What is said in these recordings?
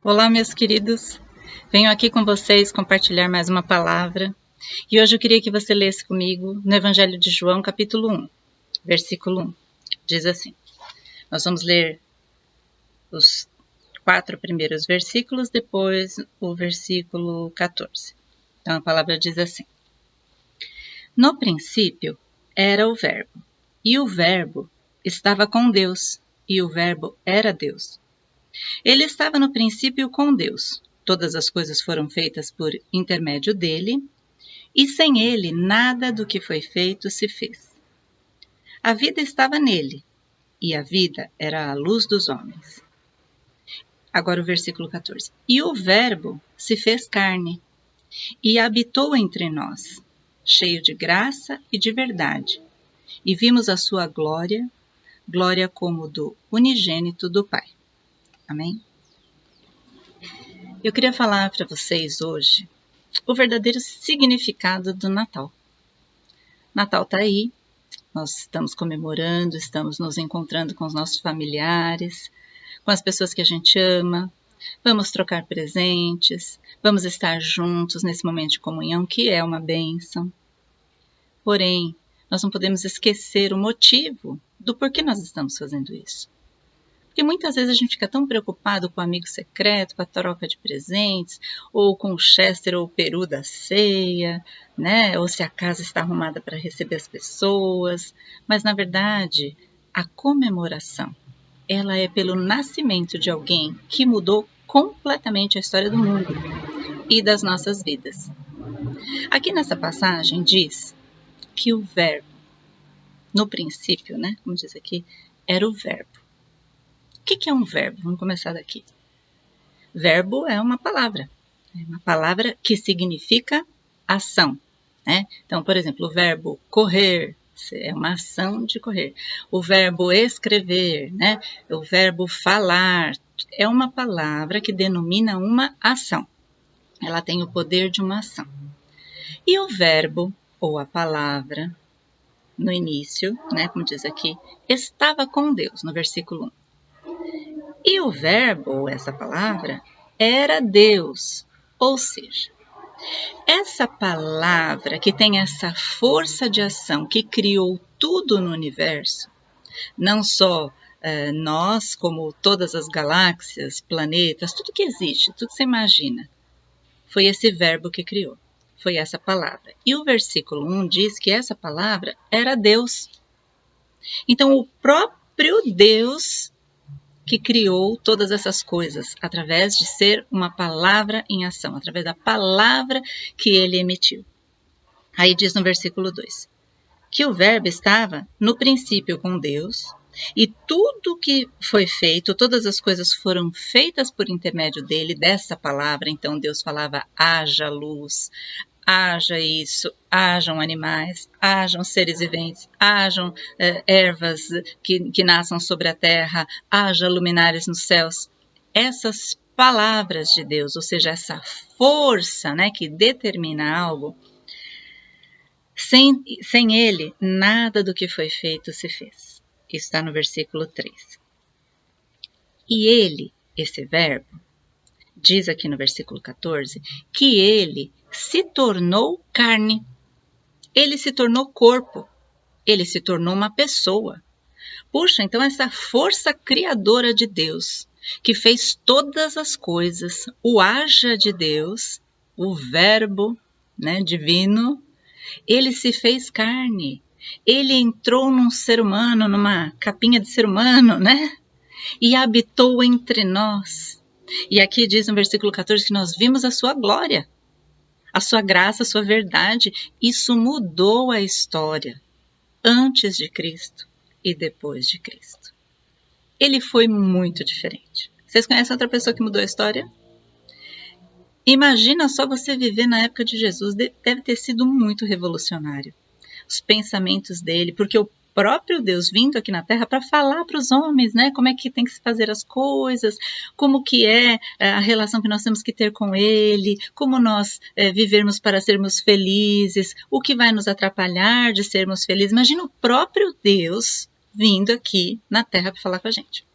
Olá, meus queridos. Venho aqui com vocês compartilhar mais uma palavra. E hoje eu queria que você lesse comigo no Evangelho de João, capítulo 1, versículo 1. Diz assim: nós vamos ler os 4 primeiros versículos, depois o versículo 14. Então a palavra diz assim: no princípio era o Verbo, e o Verbo estava com Deus, e o Verbo era Deus. Ele estava no princípio com Deus. Todas as coisas foram feitas por intermédio dele, e sem ele nada do que foi feito se fez. A vida estava nele, e a vida era a luz dos homens. Agora o versículo 14. E o Verbo se fez carne, e habitou entre nós, cheio de graça e de verdade. E vimos a sua glória, glória como do unigênito do Pai. Amém? Eu queria falar para vocês hoje o verdadeiro significado do Natal. Natal está aí, nós estamos comemorando, estamos nos encontrando com os nossos familiares, com as pessoas que a gente ama, vamos trocar presentes, vamos estar juntos nesse momento de comunhão, que é uma bênção. Porém, nós não podemos esquecer o motivo do porquê nós estamos fazendo isso. Porque muitas vezes a gente fica tão preocupado com o amigo secreto, com a troca de presentes, ou com o Chester ou o peru da ceia, né? Ou se a casa está arrumada para receber as pessoas. Mas, na verdade, a comemoração, ela é pelo nascimento de alguém que mudou completamente a história do mundo e das nossas vidas. Aqui nessa passagem diz que o Verbo, no princípio, né? Como diz aqui, era o Verbo. O que é um verbo? Vamos começar daqui. Verbo é uma palavra que significa ação, né? Então, por exemplo, o verbo correr é uma ação de correr. O verbo escrever, né? O verbo falar é uma palavra que denomina uma ação. Ela tem o poder de uma ação. E o verbo, ou a palavra, no início, né, como diz aqui, estava com Deus, no versículo 1. E o verbo, ou essa palavra, era Deus. Ou seja, essa palavra que tem essa força de ação que criou tudo no universo, não só nós, como todas as galáxias, planetas, tudo que existe, tudo que você imagina, foi esse verbo que criou, foi essa palavra. E o versículo 1 diz que essa palavra era Deus. Então, o próprio Deus que criou todas essas coisas, através de ser uma palavra em ação, através da palavra que ele emitiu. Aí diz no versículo 2, que o verbo estava no princípio com Deus, e tudo que foi feito, todas as coisas foram feitas por intermédio dele, dessa palavra. Então Deus falava, haja luz, haja isso, hajam animais, hajam seres viventes, hajam ervas que nasçam sobre a terra, haja luminares nos céus. Essas palavras de Deus, ou seja, essa força, né, que determina algo, sem ele, nada do que foi feito se fez. Isso está no versículo 3. E ele, esse verbo, diz aqui no versículo 14, que ele se tornou carne, ele se tornou corpo, ele se tornou uma pessoa. Puxa, então essa força criadora de Deus, que fez todas as coisas, o haja de Deus, o verbo, né, divino, ele se fez carne, ele entrou num ser humano, numa capinha de ser humano, né, e habitou entre nós. E aqui diz no versículo 14 que nós vimos a sua glória, a sua graça, a sua verdade. Isso mudou a história antes de Cristo e depois de Cristo. Ele foi muito diferente. Vocês conhecem outra pessoa que mudou a história? Imagina só você viver na época de Jesus, deve ter sido muito revolucionário. Os pensamentos dele, porque o próprio Deus vindo aqui na Terra para falar para os homens, né, como é que tem que se fazer as coisas, como que é a relação que nós temos que ter com Ele, como nós vivermos para sermos felizes, o que vai nos atrapalhar de sermos felizes. Imagina o próprio Deus vindo aqui na Terra para falar com a gente.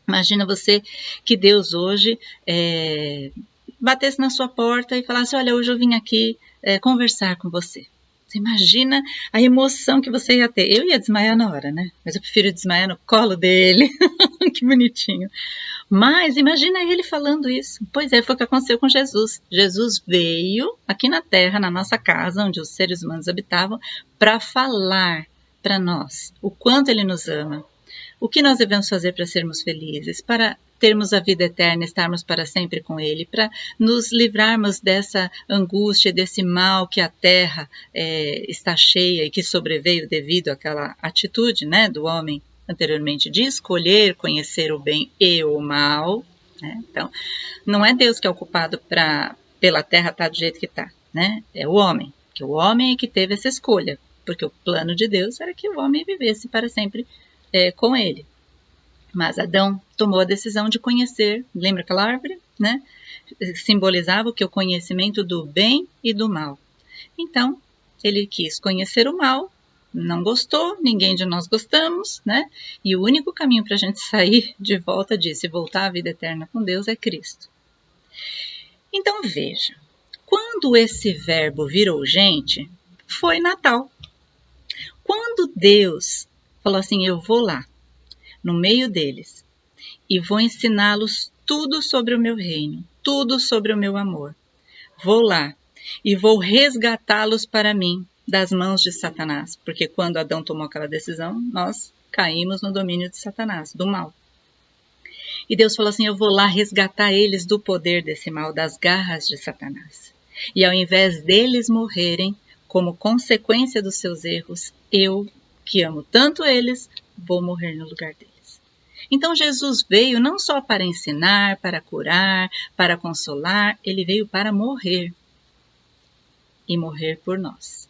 Imagina você que Deus hoje batesse na sua porta e falasse, olha, hoje eu vim aqui conversar com você. Você imagina a emoção que você ia ter. Eu ia desmaiar na hora, né? Mas eu prefiro desmaiar no colo dele. Que bonitinho. Mas imagina ele falando isso. Pois é, foi o que aconteceu com Jesus. Jesus veio aqui na terra, na nossa casa, onde os seres humanos habitavam, para falar para nós o quanto ele nos ama. O que nós devemos fazer para sermos felizes, para termos a vida eterna, estarmos para sempre com Ele, para nos livrarmos dessa angústia, desse mal que a terra está cheia e que sobreveio devido àquela atitude, né, do homem anteriormente de escolher conhecer o bem e o mal. Né? Então, não é Deus que é o culpado pela terra estar do jeito que está, né? É o homem, que o homem é que teve essa escolha, porque o plano de Deus era que o homem vivesse para sempre com ele. Mas Adão tomou a decisão de conhecer, lembra aquela árvore? Né? Simbolizava o que? O conhecimento do bem e do mal. Então, ele quis conhecer o mal, não gostou, ninguém de nós gostamos, né? E o único caminho para a gente sair de volta disso e voltar à vida eterna com Deus é Cristo. Então, veja, quando esse verbo virou gente, foi Natal. Quando Deus falou assim, eu vou lá, no meio deles, e vou ensiná-los tudo sobre o meu reino, tudo sobre o meu amor. Vou lá e vou resgatá-los para mim das mãos de Satanás, porque quando Adão tomou aquela decisão, nós caímos no domínio de Satanás, do mal. E Deus falou assim, eu vou lá resgatar eles do poder desse mal, das garras de Satanás. E ao invés deles morrerem, como consequência dos seus erros, eu, que amo tanto eles, vou morrer no lugar deles. Então Jesus veio não só para ensinar, para curar, para consolar, ele veio para morrer. E morrer por nós.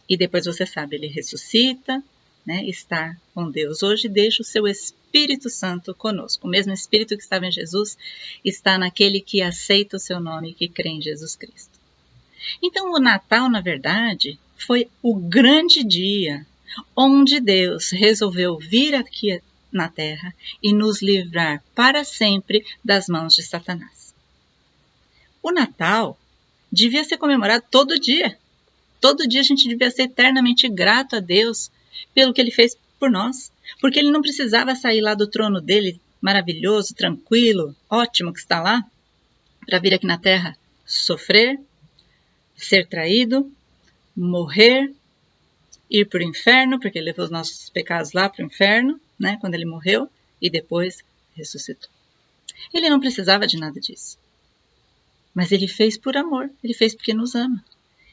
E depois você sabe, ele ressuscita, né, está com Deus. Hoje deixa o seu Espírito Santo conosco. O mesmo Espírito que estava em Jesus está naquele que aceita o seu nome e que crê em Jesus Cristo. Então o Natal, na verdade, foi o grande dia onde Deus resolveu vir aqui na Terra e nos livrar para sempre das mãos de Satanás. O Natal devia ser comemorado todo dia. Todo dia a gente devia ser eternamente grato a Deus pelo que Ele fez por nós. Porque Ele não precisava sair lá do trono dele, maravilhoso, tranquilo, ótimo que está lá, para vir aqui na Terra sofrer, ser traído, morrer, ir para o inferno, porque Ele levou os nossos pecados lá para o inferno, né, quando Ele morreu, e depois ressuscitou. Ele não precisava de nada disso. Mas Ele fez por amor, Ele fez porque nos ama.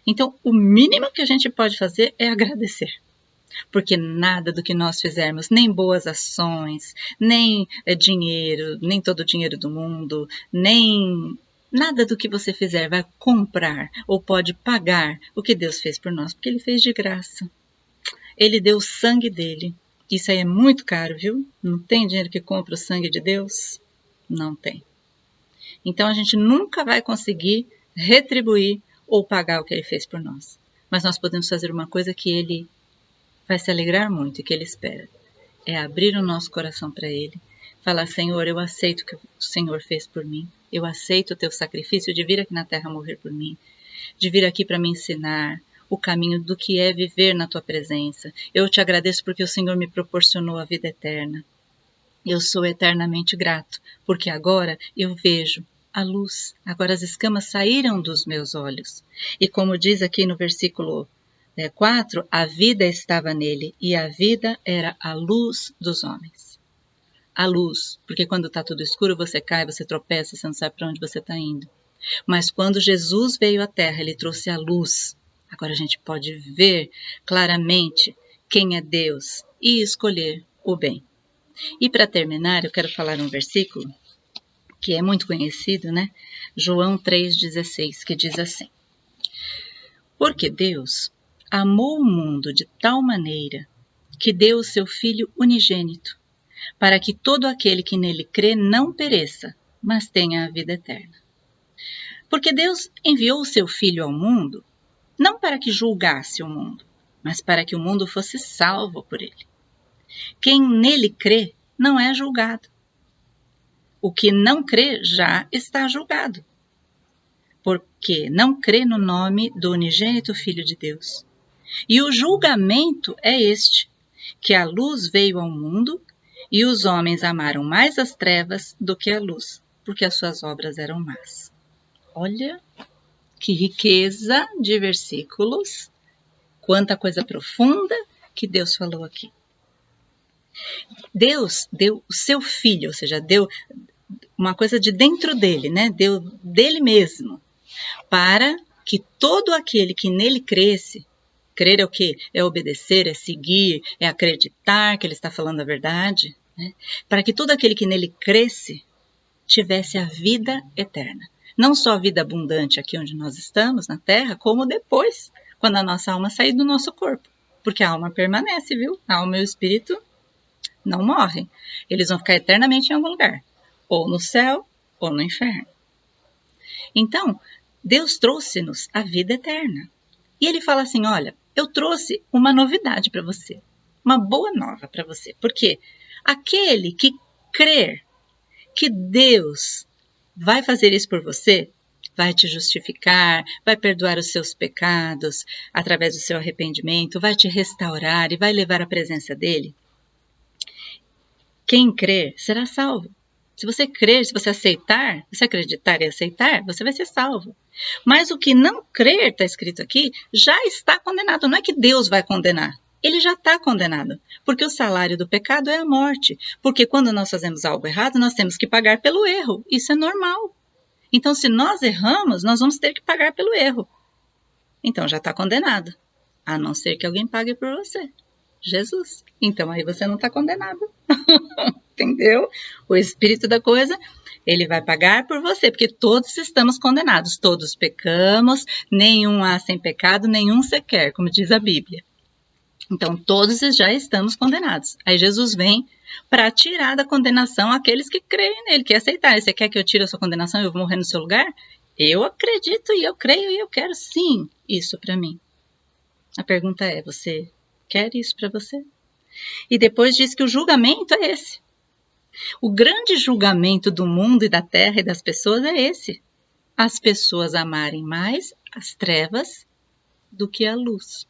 Então, o mínimo que a gente pode fazer é agradecer. Porque nada do que nós fizermos, nem boas ações, nem dinheiro, nem todo o dinheiro do mundo, nem nada do que você fizer vai comprar ou pode pagar o que Deus fez por nós, porque Ele fez de graça. Ele deu o sangue dele. Isso aí é muito caro, viu? Não tem dinheiro que compra o sangue de Deus? Não tem. Então a gente nunca vai conseguir retribuir ou pagar o que Ele fez por nós. Mas nós podemos fazer uma coisa que Ele vai se alegrar muito e que Ele espera. É abrir o nosso coração para Ele. Falar, Senhor, eu aceito o que o Senhor fez por mim. Eu aceito o Teu sacrifício de vir aqui na terra morrer por mim. De vir aqui para me ensinar o caminho do que é viver na Tua presença. Eu Te agradeço porque o Senhor me proporcionou a vida eterna. Eu sou eternamente grato, porque agora eu vejo a luz. Agora as escamas saíram dos meus olhos. E como diz aqui no versículo 4, a vida estava nele e a vida era a luz dos homens. A luz, porque quando está tudo escuro você cai, você tropeça, você não sabe para onde você está indo. Mas quando Jesus veio à terra, Ele trouxe a luz. Agora a gente pode ver claramente quem é Deus e escolher o bem. E para terminar, eu quero falar um versículo que é muito conhecido, né? João 3,16, que diz assim: Porque Deus amou o mundo de tal maneira que deu o seu Filho unigênito, para que todo aquele que nele crê não pereça, mas tenha a vida eterna. Porque Deus enviou o seu Filho ao mundo, não para que julgasse o mundo, mas para que o mundo fosse salvo por ele. Quem nele crê não é julgado. O que não crê já está julgado, porque não crê no nome do unigênito Filho de Deus. E o julgamento é este, que a luz veio ao mundo e os homens amaram mais as trevas do que a luz, porque as suas obras eram más. Olha que riqueza de versículos, quanta coisa profunda que Deus falou aqui. Deus deu o seu Filho, ou seja, deu uma coisa de dentro dele, né? Deu dele mesmo, para que todo aquele que nele cresce, crer é o quê? É obedecer, é seguir, é acreditar que ele está falando a verdade, né? Para que todo aquele que nele cresce tivesse a vida eterna. Não só a vida abundante aqui onde nós estamos, na Terra, como depois, quando a nossa alma sair do nosso corpo. Porque a alma permanece, viu? A alma e o espírito não morrem. Eles vão ficar eternamente em algum lugar. Ou no céu, ou no inferno. Então, Deus trouxe-nos a vida eterna. E ele fala assim, olha, eu trouxe uma novidade para você. Uma boa nova para você. Porque aquele que crer que Deus vai fazer isso por você, vai te justificar, vai perdoar os seus pecados através do seu arrependimento, vai te restaurar e vai levar à presença dele. Quem crer será salvo. Se você crer, se você aceitar, se acreditar e aceitar, você vai ser salvo. Mas o que não crer, está escrito aqui, já está condenado. Não é que Deus vai condenar. Ele já está condenado, porque o salário do pecado é a morte. Porque quando nós fazemos algo errado, nós temos que pagar pelo erro. Isso é normal. Então, se nós erramos, nós vamos ter que pagar pelo erro. Então, já está condenado. A não ser que alguém pague por você. Jesus. Então, aí você não está condenado. Entendeu? O espírito da coisa, ele vai pagar por você, porque todos estamos condenados. Todos pecamos, nenhum há sem pecado, nenhum sequer, como diz a Bíblia. Então, todos já estamos condenados. Aí Jesus vem para tirar da condenação aqueles que creem nele, que aceitarem. Você quer que eu tire a sua condenação e eu vou morrer no seu lugar? Eu acredito e eu creio e eu quero sim isso para mim. A pergunta é, você quer isso para você? E depois diz que o julgamento é esse. O grande julgamento do mundo e da terra e das pessoas é esse. As pessoas amarem mais as trevas do que a luz.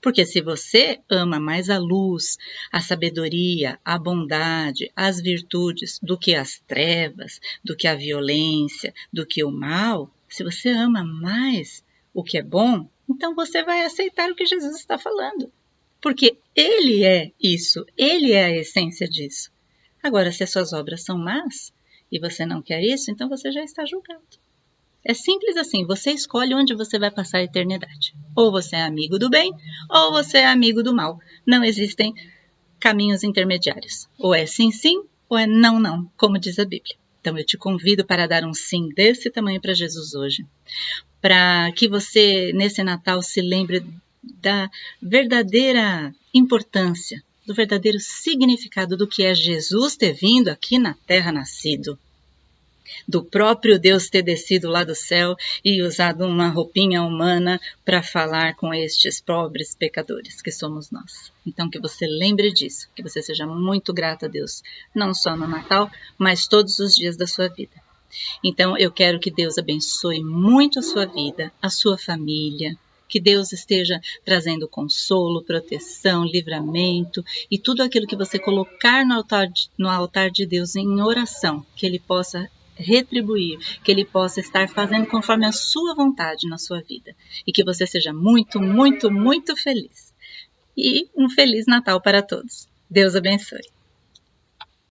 Porque se você ama mais a luz, a sabedoria, a bondade, as virtudes do que as trevas, do que a violência, do que o mal, se você ama mais o que é bom, então você vai aceitar o que Jesus está falando. Porque ele é isso, ele é a essência disso. Agora, se as suas obras são más e você não quer isso, então você já está julgado. É simples assim, você escolhe onde você vai passar a eternidade. Ou você é amigo do bem, ou você é amigo do mal. Não existem caminhos intermediários. Ou é sim, sim, ou é não, não, como diz a Bíblia. Então eu te convido para dar um sim desse tamanho para Jesus hoje. Para que você, nesse Natal, se lembre da verdadeira importância, do verdadeiro significado do que é Jesus ter vindo aqui na terra nascido. Do próprio Deus ter descido lá do céu e usado uma roupinha humana para falar com estes pobres pecadores que somos nós. Então que você lembre disso, que você seja muito grato a Deus, não só no Natal, mas todos os dias da sua vida. Então eu quero que Deus abençoe muito a sua vida, a sua família, que Deus esteja trazendo consolo, proteção, livramento e tudo aquilo que você colocar no altar de Deus em oração, que Ele possa retribuir, que Ele possa estar fazendo conforme a sua vontade na sua vida. E que você seja muito, muito, muito feliz. E um Feliz Natal para todos. Deus abençoe.